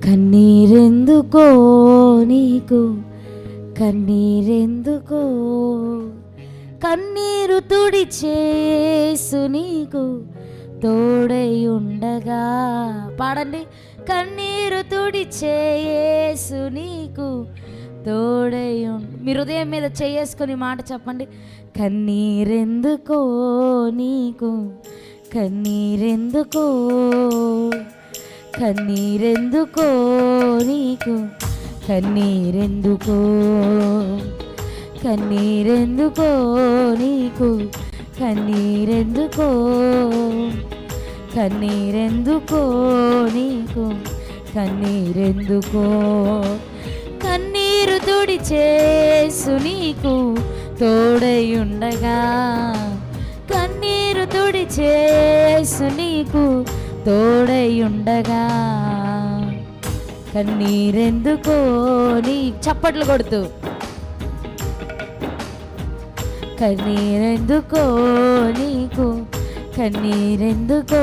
కన్నీరెందుకో నీకు, కన్నీరెందుకో, కన్నీరు తుడిచేసు నీకు తోడై ఉండగా. పాడండి. కన్నీరు తుడిచేసు నీకు తోడై మీ హృదయం మీద చేసుకొని మాట చెప్పండి. కన్నీరెందుకో నీకు, కన్నీరెందుకో, కన్నీరెందుకో నీకు, కన్నీరెందుకో, కన్నీరెందుకో నీకు, కన్నీరెందుకో, కన్నీరెందుకో నీకు, కన్నీరెందుకో, కన్నీరు తుడిచేసు నీకు తోడై ఉండగా. కన్నీరు తుడిచేసు నీకు తోడై ఉండగా. కన్నీరెందుకో నీ చప్పట్లు కొడుతూ, కన్నీరెందుకో నీకు, కన్నీరెందుకో,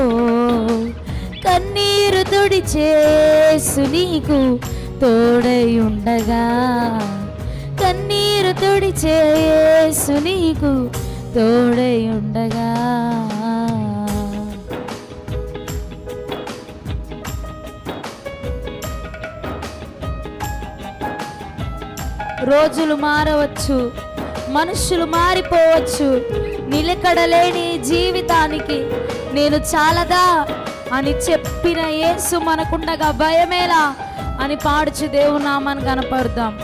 కన్నీరు తుడిచేసు నీకు తోడై ఉండగా. కన్నీరు తుడిచేసు నీకు తోడై ఉండగా. రోజులు మారవచ్చు, మనుషులు మారిపోవచ్చు, నిలకడలేని జీవితానికి నేను చాలదా అని చెప్పిన యేసు మనకుండగా భయమేలా అని పాడుచు దేవుని నామాన్ని కనపడదాం.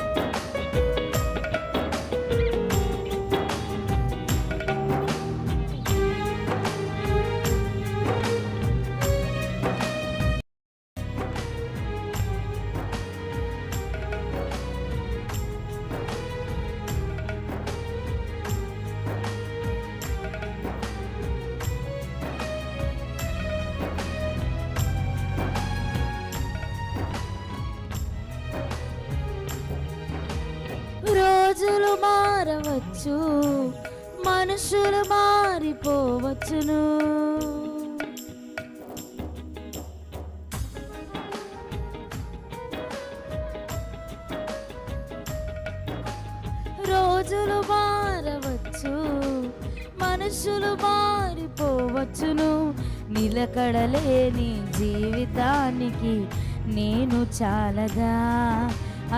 రోజులు మారవచ్చు, మనుషులు మారిపోవచ్చును. రోజులు మారవచ్చు, మనుషులు మారిపోవచ్చును, నిలకడలేని జీవితానికి నేను చాలదా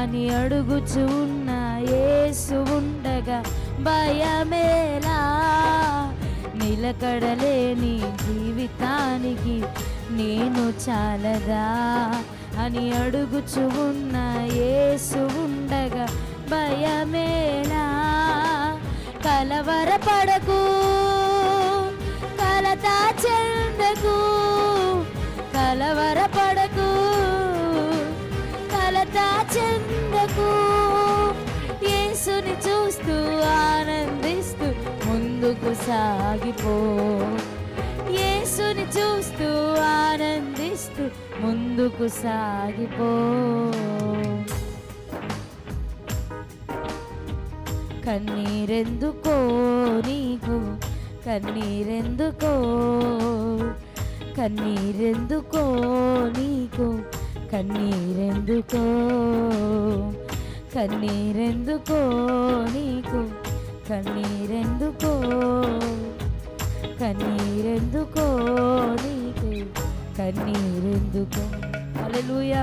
అని అడుగుచున్న యేసు ఉండగా భయమేలా. నిలకడలేని జీవితానికి నేను చాలదా అని అడుగుచున్న యేసు ఉండగా భయమేలా. కలవరపడకు, కలత చెందకు, కలవరపడకు, కలత చెందకు. యేసుని చూస్తూ ఆనందిస్తూ ముందుకు సాగిపో. యేసుని చూస్తూ ఆనందిస్తూ ముందుకు సాగిపో. కన్నీరెందుకో నీకు, కన్నీరెందుకో, కన్నీరెందుకో నీకు, కన్నీరెందుకో, కన్నీరెందుకో నీకు, కన్నీరెందుకో, కన్నీరెందుకో నీకు, కన్నీరెందుకో. హల్లెలూయా.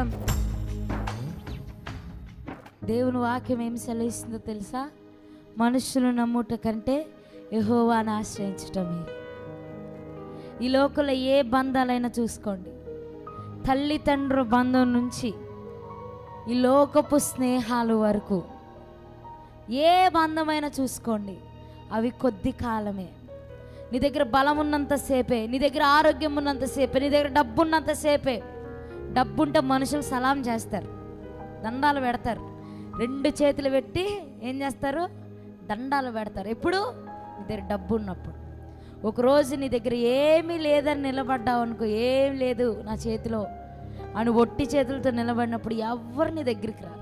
దేవుని వాక్యం ఏమి సెలవిస్తుందో తెలుసా? మనుషులు నమ్ముట కంటే యెహోవాను ఆశ్రయించటమే. ఈ లోకంలో ఏ బంధాలైనా చూసుకోండి, తల్లిదండ్రుల బంధం నుంచి ఈ లోకపు స్నేహాలు వరకు ఏ బంధమైనా చూసుకోండి, అవి కొద్ది కాలమే. నీ దగ్గర బలం ఉన్నంతసేపే, నీ దగ్గర ఆరోగ్యం ఉన్నంతసేపే, నీ దగ్గర డబ్బు ఉన్నంతసేపే. డబ్బు ఉంటే మనుషులు సలాం చేస్తారు, దండాలు పెడతారు. 2 చేతులు పెట్టి ఏం చేస్తారు? దండాలు పెడతారు. ఎప్పుడు? నీ దగ్గర డబ్బు ఉన్నప్పుడు. ఒకరోజు నీ దగ్గర ఏమీ లేదని నిలబడ్డావు అనుకో, ఏం లేదు నా చేతిలో అని ఒట్టి చేతులతో నిలబడినప్పుడు ఎవరు నీ దగ్గరికి రారు.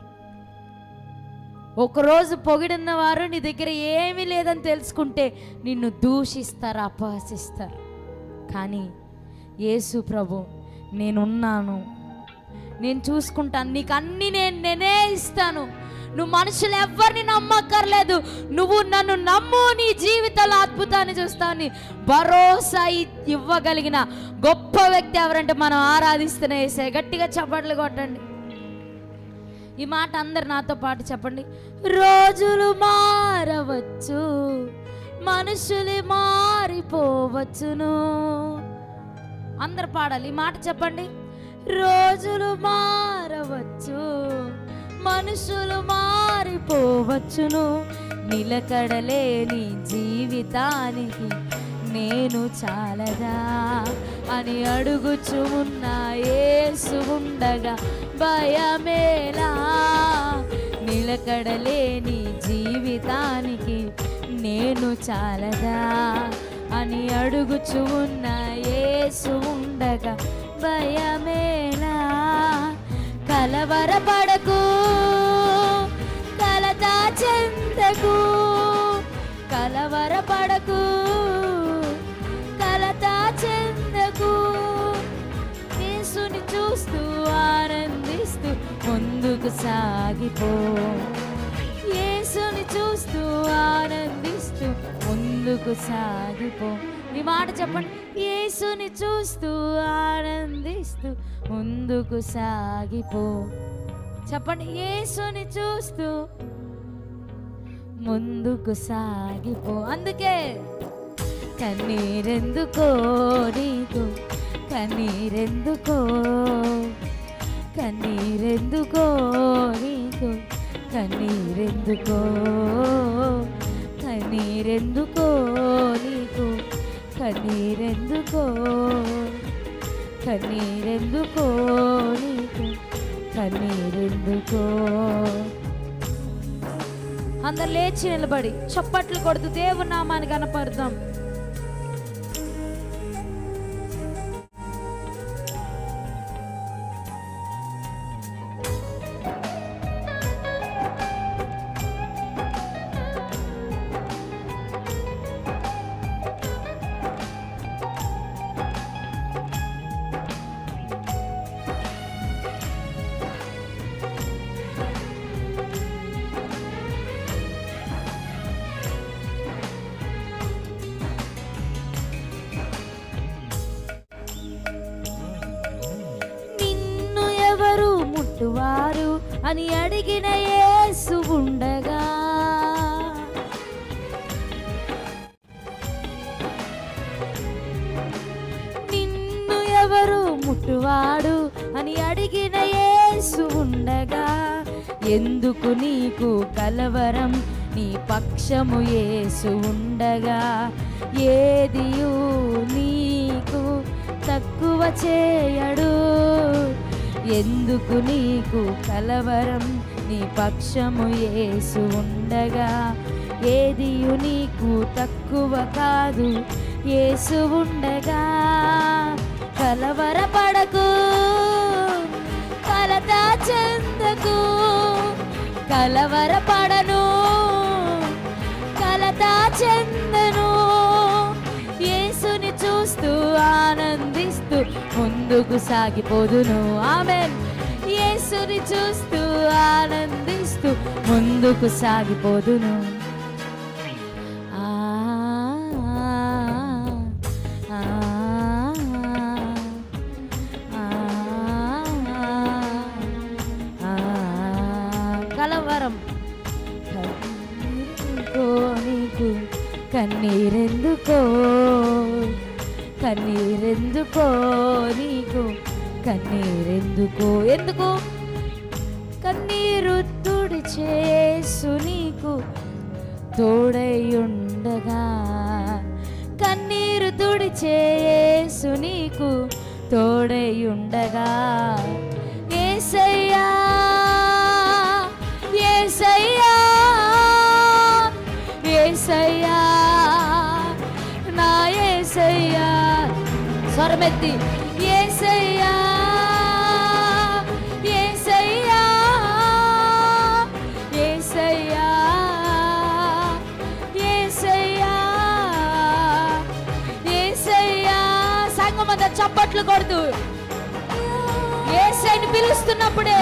ఒకరోజు పొగిడిన వారు నీ దగ్గర ఏమీ లేదని తెలుసుకుంటే నిన్ను దూషిస్తారు, అపహసిస్తారు. కానీ యేసు ప్రభు నేనున్నాను, నేను చూసుకుంటాను, నీకు అన్నీ నేనే ఇస్తాను, నువ్వు మనుషులు ఎవరిని నమ్మక్కర్లేదు, నువ్వు నన్ను నమ్ము, నీ జీవితంలో అద్భుతాన్ని చూస్తావని భరోసా ఇవ్వగలిగిన గొప్ప వ్యక్తి ఎవరంటే మనం ఆరాధిస్తున్న యేసయ్య. గట్టిగా చప్పట్లు కొట్టండి. ఈ మాట అందరు నాతో పాటు చెప్పండి. రోజులు మారవచ్చు, మనుషులు మారిపోవచ్చును. అందరు పాడాలి ఈ మాట చెప్పండి. రోజులు మారవచ్చు, మనుషులు మారిపోవచ్చును, నిలకడలేని జీవితానికి నేను చాలదా అని అడుగుచు ఉన్న యేసు ఉండగా భయమేలా. నిలకడలేని జీవితానికి నేను చాలదా అని అడుగుచు ఉన్న యేసు ఉండగా భయమేలా. కలవరపడకు, కలత చెందకు, కలవరపడకు, కలత చెందకు. యేసుని చూస్తూ ఆనందిస్తూ ముందుకు సాగిపో. యేసుని చూస్తూ ఆనందిస్తూ ముందుకు సాగిపో. ఈ మాట చెప్పండి. యేసుని చూస్తూ ఆనందిస్తూ ముందుకు సాగిపో. చెప్పండి. యేసుని చూస్తూ ముందుకు సాగిపో. అందుకే కన్నీరెందుకో నీకు, కన్నీరెందుకో, కన్నీరెందుకో నీకు, కన్నీరెందుకో, కన్నీరెందుకో నీకు, కన్నీరెందుకో, కన్నీరెందుకో నీకు, కన్నీరెందుకో. అందరు లేచి నిలబడి చప్పట్లు కొడుతూ దేవుని నామాన్ని కనపడదాం. ముట్టువారు అని అడిగిన యేసు ఉండగా, నిన్ను ఎవరు ముట్టువాడు అని అడిగిన యేసు ఉండగా, ఎందుకు నీకు కలవరం, నీ పక్షము యేసు ఉండగా, ఏదియు నీకు తక్కువ చేయడు. ఎందుకు నీకు కలవరం, నీ పక్షము యేసు ఉండగా, ఏదియు నీకు తక్కువ కాదు యేసు ఉండగా. కలవరపడకు, కలత చెందకు, కలవరపడను, కలత చెందను. యేసుని చూస్తూ ఆనందిస్తూ ముందుకు సాగిపోదును. ఆమేన్. యేసుని చూస్తూ ఆనందిస్తూ ముందుకు సాగిపోదును. కలవరం నీకు, కన్నీరెందుకో, కన్నీరెందుకో నీకు, కన్నీరెందుకో. ఎందుకు? కన్నీరు తుడిచే యేసు నీకు తోడైయుండగా, కన్నీరు తుడిచే యేసు నీకు తోడైయుండగా. యేసయ్యా, యేసయ్యా, యేసయ్యా, నా యేసయ్యా. స్వరమెత్తి యేసయ్యా, యేసయ్యా, యేసయ్యా, యేసయ్యా, యేసయ్యా. సంగమంతా చప్పట్లు కొడుతూ యేసయ్యని పిలుస్తున్నప్పుడే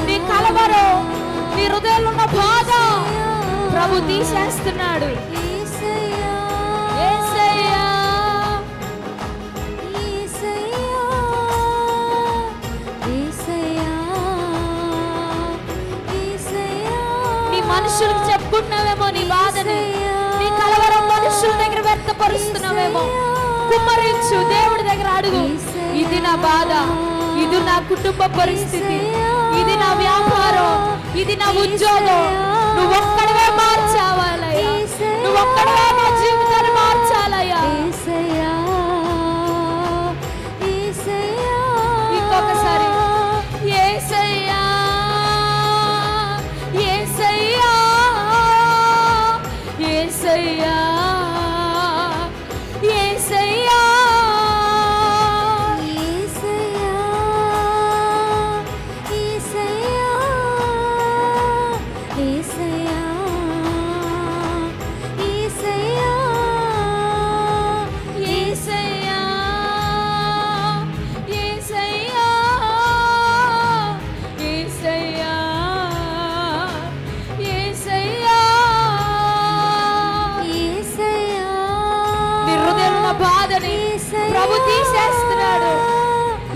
నీ కలవరం, నీ హృదయంలో ఉన్న బాధ ప్రభు తీసేస్తున్నాడు. నీ మనుషులకు చెప్పుకుంటున్నావేమో నీ బాధని, నీ కలవరం మనుషుల దగ్గర వ్యక్తపరుస్తున్నావేమో. కుమ్మరించు, దేవుడి దగ్గర అడుగు. ఇది నా బాధ, ఇది నా కుటుంబ పరిస్థితి, ఇది నా వ్యాపారం, ఇది నా ఉద్యోగం. నువ్వు ఒక్కడివే మార్చావాలయ్యా, నువ్వు ఒక్కడివే నా జీవితాన్ని మార్చాలయ్యా. ఇంకొకసారి యేసయ్యా, యేసయ్యా, యేసయ్యా, యేసయ్యా, ప్రభు తీసేస్తున్నాడు.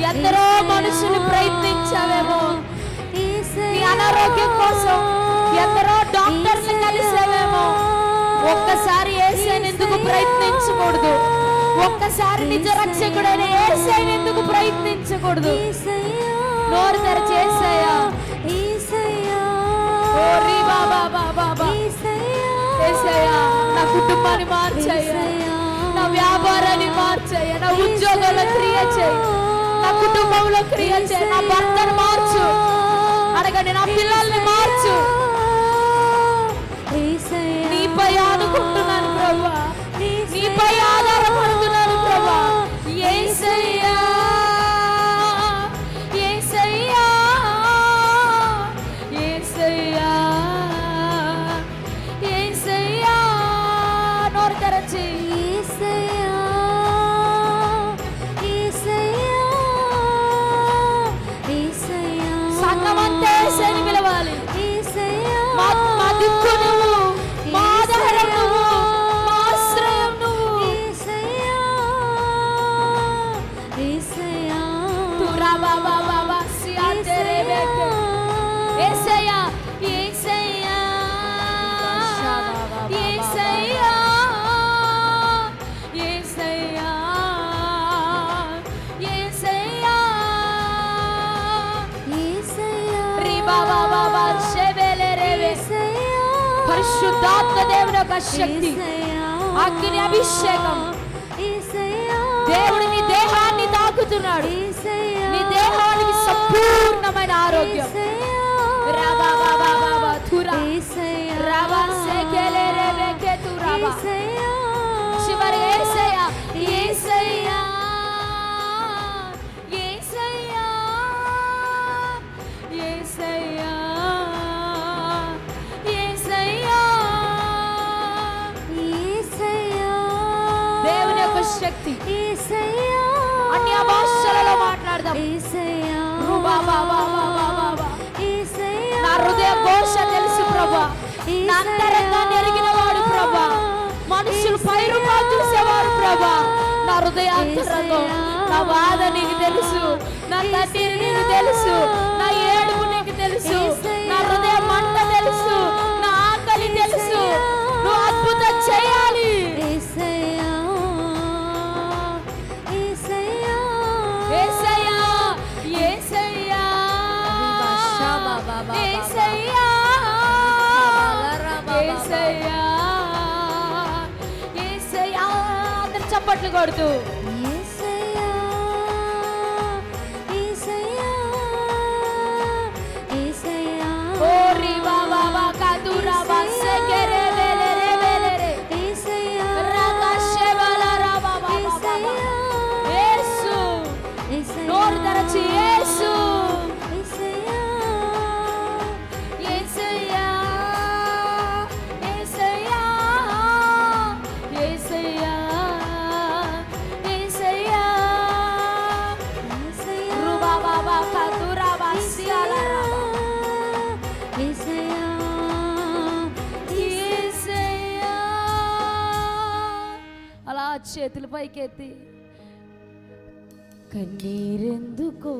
ఎందరో మనుషులు ప్రయత్నించావేమో, నీ అనారోగ్యం కోసం ఎందరో డాక్టర్లు కలిసావేమో. ఒక్కసారి యేసయ్యను ఎందుకు ప్రయత్నించకూడదు? ఒక్కసారి నిజ రక్షకుడైన యేసయ్యను ఎందుకు ప్రయత్నించకూడదు? నోరు తెరిచి యేసయ్యా, ఓ రీ బాబా బాబా, యేసయ్యా నా కుటుంబాన్ని మార్చయ్యా, నా వ్యాపారాన్ని మార్చయ్యా, నా ఉద్యోగంలో క్రియ చేయి, నా కుటుంబంలో క్రియ చేయి, నా భర్తను మార్చు. అడగండి, నా పిల్లల్ని మార్చు. నీపై ఆనుకుంటున్నాను ప్రభువా, నీపై ఆధారపడుతున్నాను ప్రభువా. యేసయ్యా, యేసయ్యా, యేసయ్యా, యేసయ్యా. నోరు తెరచి సంగమంతా యేసయ్యని పిలవాలి. మా దిక్కు నువ్వు, మా ఆధారం నువ్వు, మా ఆశ్రయం నువ్వు. తురా బాబా బాబా సియా తెరే బేకే. యేసయ్యా, యేసయ్యా, యేసయ్యా, యేసయ్యా, యేసయ్యా, రీ బాబా బాబా షెబెలే రేవే. పరిశుద్ధాత్మ దేవుని యొక్క శక్తి, అగ్ని అభిషేకం దేవుడు నీ దేహాన్ని తాకుతున్నాడు. నీ దేహానికి సంపూర్ణమైన ఆరోగ్యం. రాబా బాబా బాబా తురా రాబా సెకెలే రేవే కే తురాబా. చివరి యేసయ్యా, యేసయ్యా, యేసయ్యా, యేసయ్యా, యేసయ్యా. దేవుని యొక్క శక్తి. అన్య భాషలలో మాట్లాడదాం. నా హృదయ ఘోష తెలుసు ప్రభా, నా అంతరంగాన్ని ఎరిగిన వాడు ప్రభా, మనుషులు పైరుగా చూసేవాడు ప్రభా. నా హృదయాంతరంగం, నా బాధ నీకు తెలుసు, నా కన్నీరు నీకు తెలుసు, నా ఏడుపు నీకు తెలుసు, నా హృదయ మంట తెలుసు, నా ఆకలి తెలుసు. నువ్వు అద్భుతం చేయాలి. యేసయ్యా, యేసయ్యా, యేసయ్యా, యేసయ్యా, యేసయ్యా, యేసయ్యా. అందరు చప్పట్లు కొడుతూ యేసయ్యా, యేసయ్యా, యేసయ్యా. ఓ రీ బాబా బాబా కాదురా బాసే గరే వేలే రే వేలే రే. యేసయ్యా, రాగా షెబల రా బాబా బాబా. యేసు, నోరు తెరచి యేసు, యేసయ్యా, యేసయ్యా, యేసయ్యా, యేసయ్యా, చేతుల పైకెత్తి కన్నీరెందుకో